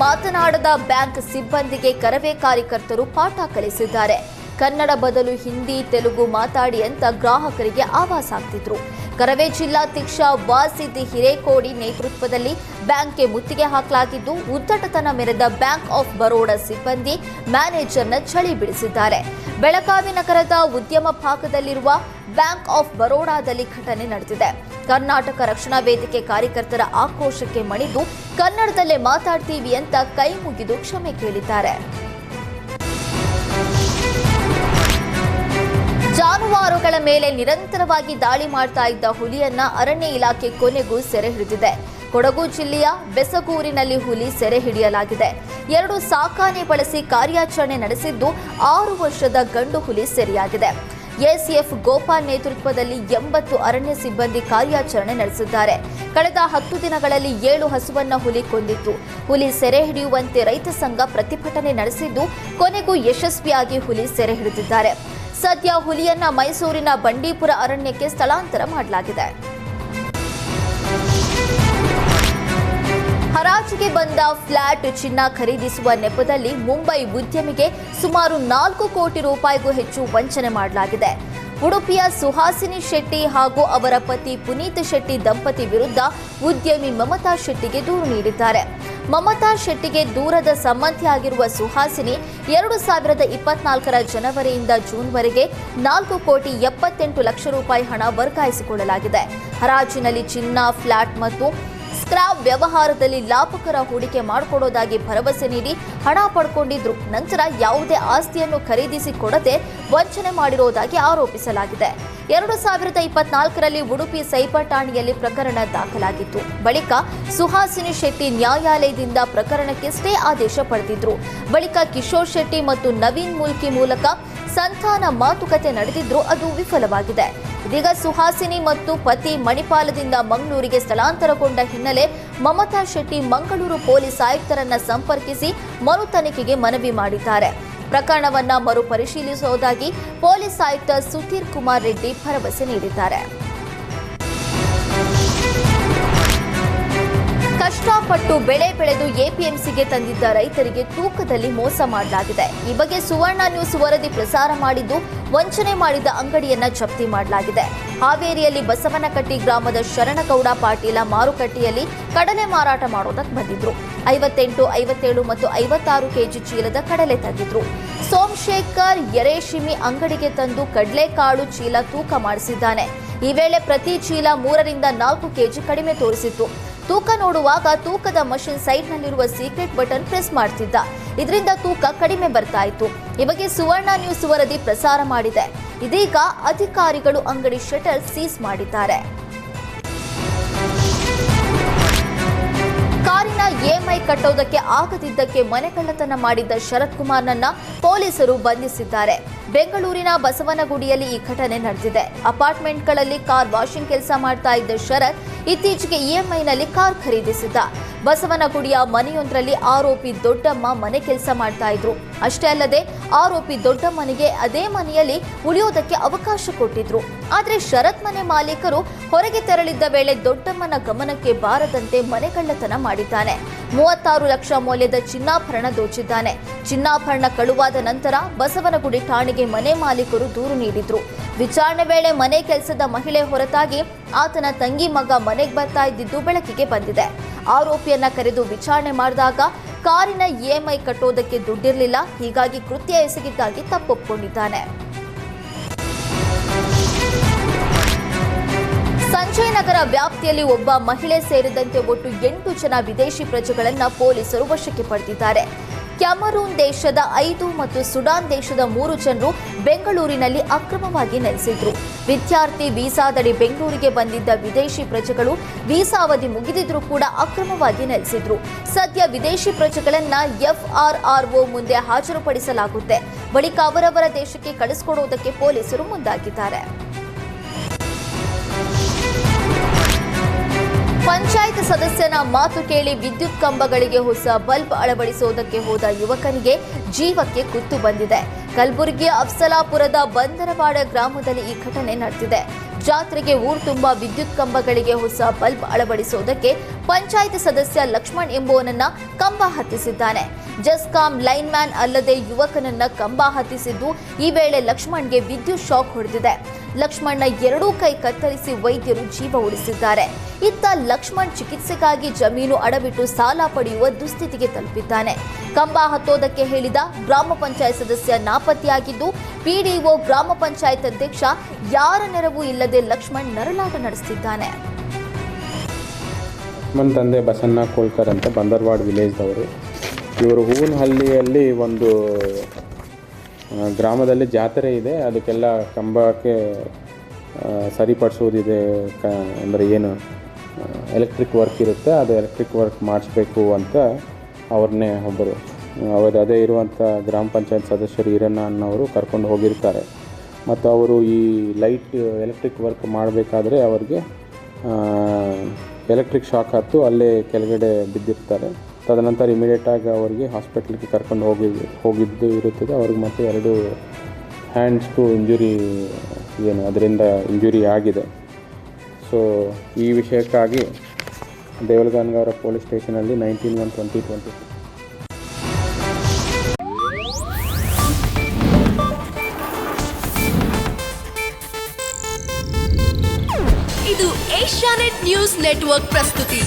ಮಾತನಾಡದ bank ಸಿಬ್ಬಂದಿಗೆ ಕರವೇ ಕಾರ್ಯಕರ್ತರು ಪಾಠ ಕಲಿಸಿದ್ದಾರೆ. ಕನ್ನಡ ಬದಲು ಹಿಂದಿ, ತೆಲುಗು ಮಾತಾಡಿ ಅಂತ ಗ್ರಾಹಕರಿಗೆ ಆವಾಸ ಆಗ್ತಿದ್ರು. ಕರವೇ ಜಿಲ್ಲಾಧ್ಯಕ್ಷ ವಾಸಿದ್ ಹಿರೇಕೋಡಿ ನೇತೃತ್ವದಲ್ಲಿ ಬ್ಯಾಂಕ್ಗೆ ಮುತ್ತಿಗೆ ಹಾಕಲಾಗಿದ್ದು, ಉದ್ದಟತನ ಮೆರೆದ ಬ್ಯಾಂಕ್ ಆಫ್ ಬರೋಡಾ ಸಿಬ್ಬಂದಿ ಮ್ಯಾನೇಜರ್ನ ಚಳಿ ಬಿಡಿಸಿದ್ದಾರೆ. ಬೆಳಗಾವಿ ನಗರದ ಉದ್ಯಮ ಭಾಗದಲ್ಲಿರುವ ಬ್ಯಾಂಕ್ ಆಫ್ ಬರೋಡಾದಲ್ಲಿ ಘಟನೆ ನಡೆದಿದೆ. ಕರ್ನಾಟಕ ರಕ್ಷಣಾ ವೇದಿಕೆ ಕಾರ್ಯಕರ್ತರ ಆಕ್ರೋಶಕ್ಕೆ ಮಣಿದು ಕನ್ನಡದಲ್ಲೇ ಮಾತಾಡ್ತೀವಿ ಅಂತ ಕೈ ಮುಗಿದು ಕ್ಷಮೆ ಕೇಳಿದ್ದಾರೆ. ಜಾನುವಾರುಗಳ ಮೇಲೆ ನಿರಂತರವಾಗಿ ದಾಳಿ ಮಾಡ್ತಾ ಇದ್ದ ಹುಲಿಯನ್ನ ಅರಣ್ಯ ಇಲಾಖೆ ಕೊನೆಗೂ ಸೆರೆ ಹಿಡಿದಿದೆ. ಕೊಡಗು ಜಿಲ್ಲೆಯ ಬೆಸಗೂರಿನಲ್ಲಿ ಹುಲಿ ಸೆರೆ ಹಿಡಿಯಲಾಗಿದೆ. 2 ಸಾಕಾಣೆ ಬಳಸಿ ಕಾರ್ಯಾಚರಣೆ ನಡೆಸಿದ್ದು 6 ವರ್ಷದ ಗಂಡು ಹುಲಿ ಸೆರೆಯಾಗಿದೆ. ಎಸಿಎಫ್ ಗೋಪಾಲ್ ನೇತೃತ್ವದಲ್ಲಿ 80 ಅರಣ್ಯ ಸಿಬ್ಬಂದಿ ಕಾರ್ಯಾಚರಣೆ ನಡೆಸಿದ್ದಾರೆ. ಕಳೆದ 10 ದಿನಗಳಲ್ಲಿ 7 ಹಸುವನ್ನ ಹುಲಿ ಕೊಂದಿತ್ತು. ಹುಲಿ ಸೆರೆ ಹಿಡಿಯುವಂತೆ ರೈತ ಸಂಘ ಪ್ರತಿಭಟನೆ ನಡೆಸಿದ್ದು, ಕೊನೆಗೂ ಯಶಸ್ವಿಯಾಗಿ ಹುಲಿ ಸೆರೆ ಹಿಡಿದಿದ್ದಾರೆ. ಸದ್ಯ ಹುಲಿಯನ್ನ ಮೈಸೂರಿನ ಬಂಡೀಪುರ ಅರಣ್ಯಕ್ಕೆ ಸ್ಥಳಾಂತರ ಮಾಡಲಾಗಿದೆ. ಹರಾಜಿಗೆ ಬಂದ ಫ್ಲಾಟ್ ಚಿನ್ನ ಖರೀದಿಸುವ ನೆಪದಲ್ಲಿ ಮುಂಬೈ ಉದ್ಯಮಿಗೆ ಸುಮಾರು 4 ಕೋಟಿ ರೂಪಾಯಿಗೂ ಹೆಚ್ಚು ವಂಚನೆ ಮಾಡಲಾಗಿದೆ. ಉಡುಪಿಯ ಸುಹಾಸಿನಿ ಶೆಟ್ಟಿ ಹಾಗೂ ಅವರ ಪತಿ ಪುನೀತ್ ಶೆಟ್ಟಿ ದಂಪತಿ ವಿರುದ್ಧ ಉದ್ಯಮಿ ಮಮತಾ ಶೆಟ್ಟಿಗೆ ದೂರು ನೀಡಿದ್ದಾರೆ. ಮಮತಾ ಶೆಟ್ಟಿಗೆ ದೂರದ ಸಂಬಂಧಿಯಾಗಿರುವ ಸುಹಾಸಿನಿ 2024ರ ಜನವರಿಯಿಂದ ಜೂನ್ವರೆಗೆ 4 ಕೋಟಿ 78 ಲಕ್ಷ ರೂಪಾಯಿ ಹಣ ವರ್ಗಾಯಿಸಿಕೊಳ್ಳಲಾಗಿದೆ. ಹರಾಜಿನಲ್ಲಿ ಚಿನ್ನ, ಫ್ಲಾಟ್ ಮತ್ತು ಸ್ಕ್ರಾಪ್ ವ್ಯವಹಾರದಲ್ಲಿ ಲಾಭಕರ ಹೂಡಿಕೆ ಮಾಡಿಕೊಡೋದಾಗಿ ಭರವಸೆ ನೀಡಿ ಹಣ ಪಡ್ಕೊಂಡಿದ್ರು. ನಂತರ ಯಾವುದೇ ಆಸ್ತಿಯನ್ನು ಖರೀದಿಸಿ ಕೊಡದೆ ವಂಚನೆ ಮಾಡಿರೋದಾಗಿ ಆರೋಪಿಸಲಾಗಿದೆ. 2024ರಲ್ಲಿ ಉಡುಪಿ ಸೈಬರ್ ಠಾಣೆಯಲ್ಲಿ ಪ್ರಕರಣ ದಾಖಲಾಗಿತ್ತು. ಬಳಿಕ ಸುಹಾಸಿನಿ ಶೆಟ್ಟಿ ನ್ಯಾಯಾಲಯದಿಂದ ಪ್ರಕರಣಕ್ಕೆ ಸ್ಟೇ ಆದೇಶ ಪಡೆದಿದ್ರು. ಬಳಿಕ ಕಿಶೋರ್ ಶೆಟ್ಟಿ ಮತ್ತು ನವೀನ್ ಮುಲ್ಕಿ ಮೂಲಕ ಸಂಧಾನ ಮಾತುಕತೆ ನಡೆದಿದ್ರು, ಅದು ವಿಫಲವಾಗಿದೆ. ಇದೀಗ ಸುಹಾಸಿನಿ ಮತ್ತು ಪತಿ ಮಣಿಪಾಲದಿಂದ ಮಂಗಳೂರಿಗೆ ಸ್ಥಳಾಂತರಗೊಂಡ ಹಿನ್ನೆಲೆ ಮಮತಾ ಶೆಟ್ಟಿ ಮಂಗಳೂರು ಪೊಲೀಸ್ ಆಯುಕ್ತರನ್ನ ಸಂಪರ್ಕಿಸಿ ಮರು ತನಿಖೆಗೆ ಮನವಿ ಮಾಡಿದ್ದಾರೆ. ಪ್ರಕರಣವನ್ನ ಮರುಪರಿಶೀಲಿಸುವುದಾಗಿ ಪೊಲೀಸ್ ಆಯುಕ್ತ ಸುಧೀರ್ ಕುಮಾರ್ ರೆಡ್ಡಿ ಭರವಸೆ ನೀಡಿದ್ದಾರೆ. ಕಷ್ಟಪಟ್ಟು ಬೆಳೆ ಬೆಳೆದು ಎಪಿಎಂಸಿಗೆ ತಂದಿದ್ದ ರೈತರಿಗೆ ತೂಕದಲ್ಲಿ ಮೋಸ ಮಾಡಲಾಗಿದೆ. ಈ ಬಗ್ಗೆ ಸುವರ್ಣ ನ್ಯೂಸ್ ವರದಿ ಪ್ರಸಾರ ಮಾಡಿದ್ದು, ವಂಚನೆ ಮಾಡಿದ ಅಂಗಡಿಯನ್ನ ಜಪ್ತಿ ಮಾಡಲಾಗಿದೆ. ಹಾವೇರಿಯಲ್ಲಿ ಬಸವನಕಟ್ಟಿ ಗ್ರಾಮದ ಶರಣಗೌಡ ಪಾಟೀಲ ಮಾರುಕಟ್ಟೆಯಲ್ಲಿ ಕಡಲೆ ಮಾರಾಟ ಮಾಡೋದಕ್ಕೆ ಬಂದಿದ್ರು. 58, 57 ಮತ್ತು 56 ಕೆಜಿ ಚೀಲದ ಕಡಲೆ ತಂದಿದ್ರು. ಸೋಮಶೇಖರ್ ಯರೇಶಿಮಿ ಅಂಗಡಿಗೆ ತಂದು ಕಡಲೆಕಾಳು ಚೀಲ ತೂಕ ಮಾಡಿಸಿದ್ದಾನೆ. ಈ ವೇಳೆ ಪ್ರತಿ ಚೀಲ 3 ರಿಂದ 4 ಕೆಜಿ ಕಡಿಮೆ ತೋರಿಸಿತ್ತು. ತೂಕ ನೋಡುವಾಗ ತೂಕದ ಮಷಿನ್ ಸೈಡ್ನಲ್ಲಿರುವ ಸೀಕ್ರೆಟ್ ಬಟನ್ ಪ್ರೆಸ್ ಮಾಡ್ತಿದ್ದ. ಇದರಿಂದ ತೂಕ ಕಡಿಮೆ ಬರ್ತಾ ಇತ್ತು. ಈ ಬಗ್ಗೆ ಸುವರ್ಣ ನ್ಯೂಸ್ ವರದಿ ಪ್ರಸಾರ ಮಾಡಿದೆ. ಇದೀಗ ಅಧಿಕಾರಿಗಳು ಅಂಗಡಿ ಶಟರ್ ಸೀಸ್ ಮಾಡಿದ್ದಾರೆ. ಕಾರಿನ ಇಎಂಐ ಕಟ್ಟೋದಕ್ಕೆ ಆಗದಿದ್ದಕ್ಕೆ ಮನೆಕಳ್ಳತನ ಮಾಡಿದ್ದ ಶರತ್ ಕುಮಾರ್ನನ್ನ ಪೊಲೀಸರು ಬಂಧಿಸಿದ್ದಾರೆ. ಬೆಂಗಳೂರಿನ ಬಸವನಗುಡಿಯಲ್ಲಿ ಈ ಘಟನೆ ನಡೆದಿದೆ. ಅಪಾರ್ಟ್ಮೆಂಟ್ಗಳಲ್ಲಿ ಕಾರ್ ವಾಷಿಂಗ್ ಕೆಲಸ ಮಾಡ್ತಾ ಇದ್ದ ಶರತ್ ಇತ್ತೀಚೆಗೆ ಇಎಂಐನಲ್ಲಿ ಕಾರ್ ಖರೀದಿಸಿದ್ದ. ಬಸವನಗುಡಿಯ ಮನೆಯೊಂದರಲ್ಲಿ ಆರೋಪಿ ದೊಡ್ಡಮ್ಮ ಮನೆ ಕೆಲಸ ಮಾಡ್ತಾ ಇದ್ರು. ಅಷ್ಟೇ ಅಲ್ಲದೆ ಆರೋಪಿ ದೊಡ್ಡಮ್ಮನಿಗೆ ಅದೇ ಮನೆಯಲ್ಲಿ ಉಳಿಯೋದಕ್ಕೆ ಅವಕಾಶ ಕೊಟ್ಟಿದ್ರು. ಆದ್ರೆ ಶರತ್ ಮನೆ ಮಾಲೀಕರು ಹೊರಗೆ ತೆರಳಿದ್ದ ವೇಳೆ ದೊಡ್ಡಮ್ಮನ ಗಮನಕ್ಕೆ ಬಾರದಂತೆ ಮನೆಕಳ್ಳತನ ಮಾಡಿದ್ದಾನೆ. 36 ಲಕ್ಷ ಮೌಲ್ಯದ ಚಿನ್ನಾಭರಣ ದೋಚಿದ್ದಾನೆ. ಚಿನ್ನಾಭರಣ ಕಳುವಾದ ನಂತರ ಬಸವನಗುಡಿ ಠಾಣೆಗೆ ಮನೆ ಮಾಲೀಕರು ದೂರು ನೀಡಿದ್ರು. ವಿಚಾರಣೆ ವೇಳೆ ಮನೆ ಕೆಲಸದ ಮಹಿಳೆ ಹೊರತಾಗಿ ಆತನ ತಂಗಿ ಮಗ ಮನೆಗೆ ಬರ್ತಾ ಇದ್ದಿದ್ದು ಬೆಳಕಿಗೆ ಬಂದಿದೆ. ಆರೋಪಿಯನ್ನ ಕರೆದು ವಿಚಾರಣೆ ಮಾಡಿದಾಗ ಕಾರಿನ ಇಎಂಐ ಕಟ್ಟೋದಕ್ಕೆ ದುಡ್ಡಿರಲಿಲ್ಲ, ಹೀಗಾಗಿ ಕೃತ್ಯ ಎಸಗಿದ್ದಾಗಿ ತಪ್ಪೊಪ್ಪಿಕೊಂಡಿದ್ದಾನೆ. ಸಂಜಯ್ ನಗರ ವ್ಯಾಪ್ತಿಯಲ್ಲಿ ಒಬ್ಬ ಮಹಿಳೆ ಸೇರಿದಂತೆ ಒಟ್ಟು 8 ಜನ ವಿದೇಶಿ ಪ್ರಜೆಗಳನ್ನು ಪೊಲೀಸರು ವಶಕ್ಕೆ ಪಡೆದಿದ್ದಾರೆ. ಕ್ಯಾಮರೂನ್ ದೇಶದ 5 ಮತ್ತು ಸುಡಾನ್ ದೇಶದ 3 ಜನರು ಬೆಂಗಳೂರಿನಲ್ಲಿ ಅಕ್ರಮವಾಗಿ ನೆಲೆಸಿದ್ರು. ವಿದ್ಯಾರ್ಥಿ ವೀಸಾದಡಿ ಬೆಂಗಳೂರಿಗೆ ಬಂದಿದ್ದ ವಿದೇಶಿ ಪ್ರಜೆಗಳು ವೀಸಾ ಅವಧಿ ಮುಗಿದಿದ್ರೂ ಕೂಡ ಅಕ್ರಮವಾಗಿ ನೆಲೆಸಿದ್ರು. ಸದ್ಯ ವಿದೇಶಿ ಪ್ರಜೆಗಳನ್ನ FRRO ಮುಂದೆ ಹಾಜರುಪಡಿಸಲಾಗುತ್ತೆ. ಬಳಿಕ ಅವರವರ ದೇಶಕ್ಕೆ ಕಳಿಸಿಕೊಡುವುದಕ್ಕೆ ಪೊಲೀಸರು ಮುಂದಾಗಿದ್ದಾರೆ. ಪಂಚಾಯತ್ ಸದಸ್ಯನ ಮಾತು ಕೇಳಿ ವಿದ್ಯುತ್ ಕಂಬಗಳಿಗೆ ಹೊಸ ಬಲ್ಬ್ ಅಳವಡಿಸುವುದಕ್ಕೆ ಹೋದ ಯುವಕನಿಗೆ ಜೀವಕ್ಕೆ ಕುತ್ತು ಬಂದಿದೆ. ಕಲಬುರಗಿಯ ಅಫ್ಸಲಾಪುರದ ಬಂದರವಾಡ ಗ್ರಾಮದಲ್ಲಿ ಈ ಘಟನೆ ನಡೆದಿದೆ. ಜಾತ್ರೆಗೆ ಊರು ತುಂಬ ವಿದ್ಯುತ್ ಕಂಬಗಳಿಗೆ ಹೊಸ ಬಲ್ಬ್ ಅಳವಡಿಸುವುದಕ್ಕೆ ಪಂಚಾಯತ್ ಸದಸ್ಯ ಲಕ್ಷ್ಮಣ್ ಎಂಬುವನನ್ನ ಕಂಬ ಹತ್ತಿಸಿದ್ದಾನೆ. ಜಸ್ಕಾಂ ಲೈನ್ ಮ್ಯಾನ್ ಅಲ್ಲದೆ ಯುವಕನನ್ನ ಕಂಬ ಹತ್ತಿಸಿದ್ದು, ಈ ವೇಳೆ ಲಕ್ಷ್ಮಣ್ಗೆ ವಿದ್ಯುತ್ ಶಾಕ್ ಹೊಡೆದಿದೆ. ಲಕ್ಷ್ಮಣ್ನ ಎರಡೂ ಕೈ ಕತ್ತರಿಸಿ ವೈದ್ಯರು ಜೀವ ಉಳಿಸಿದ್ದಾರೆ. ಇತ್ತ ಲಕ್ಷ್ಮಣ್ ಚಿಕಿತ್ಸೆಗಾಗಿ ಜಮೀನು ಅಡವಿಟ್ಟು ಸಾಲ ಪಡೆಯುವ ದುಸ್ಥಿತಿಗೆ ತಲುಪಿದ್ದಾನೆ. ಕಂಬ ಹತ್ತೋದಕ್ಕೆ ಹೇಳಿದ ಗ್ರಾಮ ಪಂಚಾಯತ್ ಸದಸ್ಯ ನಾಪತ್ತೆಯಾಗಿದ್ದು, ಪಿಡಿಒ ಗ್ರಾಮ ಪಂಚಾಯತ್ ಅಧ್ಯಕ್ಷ ಯಾರ ನೆರವು ಇಲ್ಲದೆ ಲಕ್ಷ್ಮಣ್ ನರಳಾಟ ನಡೆಸುತ್ತಿದ್ದಾನೆ. ನನ್ನ ತಂದೆ ಬಸಣ್ಣ ಕೋಳ್ಕರ್ ಅಂತ ಬಂದರ್ವಾಡ್ ವಿಲೇಜ್ದವರು. ಇವರು ಹೂವನಹಳ್ಳಿಯಲ್ಲಿ ಒಂದು ಗ್ರಾಮದಲ್ಲಿ ಜಾತ್ರೆ ಇದೆ, ಅದಕ್ಕೆಲ್ಲ ಕಂಬಕ್ಕೆ ಸರಿಪಡಿಸೋದಿದೆ. ಅಂದರೆ ಏನು ಎಲೆಕ್ಟ್ರಿಕ್ ವರ್ಕ್ ಇರುತ್ತೆ, ಅದು ಎಲೆಕ್ಟ್ರಿಕ್ ವರ್ಕ್ ಮಾಡಿಸ್ಬೇಕು ಅಂತ ಅವ್ರನ್ನೇ ಒಬ್ಬರು ಅದೇ ಇರುವಂಥ ಗ್ರಾಮ ಪಂಚಾಯತ್ ಸದಸ್ಯರು ಈರಣ್ಣ ಅನ್ನೋರು ಕರ್ಕೊಂಡು ಹೋಗಿರ್ತಾರೆ. ಮತ್ತು ಅವರು ಈ ಎಲೆಕ್ಟ್ರಿಕ್ ವರ್ಕ್ ಮಾಡಬೇಕಾದ್ರೆ ಅವ್ರಿಗೆ ಎಲೆಕ್ಟ್ರಿಕ್ ಶಾಕ್ ಹತ್ತು ಅಲ್ಲೇ ಕೆಳಗಡೆ ಬಿದ್ದಿರ್ತಾರೆ. ತದನಂತರ ಇಮಿಡಿಯೇಟಾಗಿ ಅವರಿಗೆ ಹಾಸ್ಪಿಟ್ಲಿಗೆ ಕರ್ಕೊಂಡು ಹೋಗಿದ್ದು ಇರುತ್ತದೆ. ಅವ್ರಿಗೆ ಮತ್ತು 2 ಹ್ಯಾಂಡ್ಸ್ಗೂ ಇಂಜುರಿ ಅದರಿಂದ ಇಂಜುರಿ ಆಗಿದೆ. ಸೊ ಈ ವಿಷಯಕ್ಕಾಗಿ ದೇವಲಗಾನಗರ ಪೊಲೀಸ್ ಸ್ಟೇಷನಲ್ಲಿ 19/1/2020 ಇದು ಏಷ್ಯಾನೆಟ್ ನ್ಯೂಸ್ ನೆಟ್ವರ್ಕ್ ಪ್ರಸ್ತುತಿ.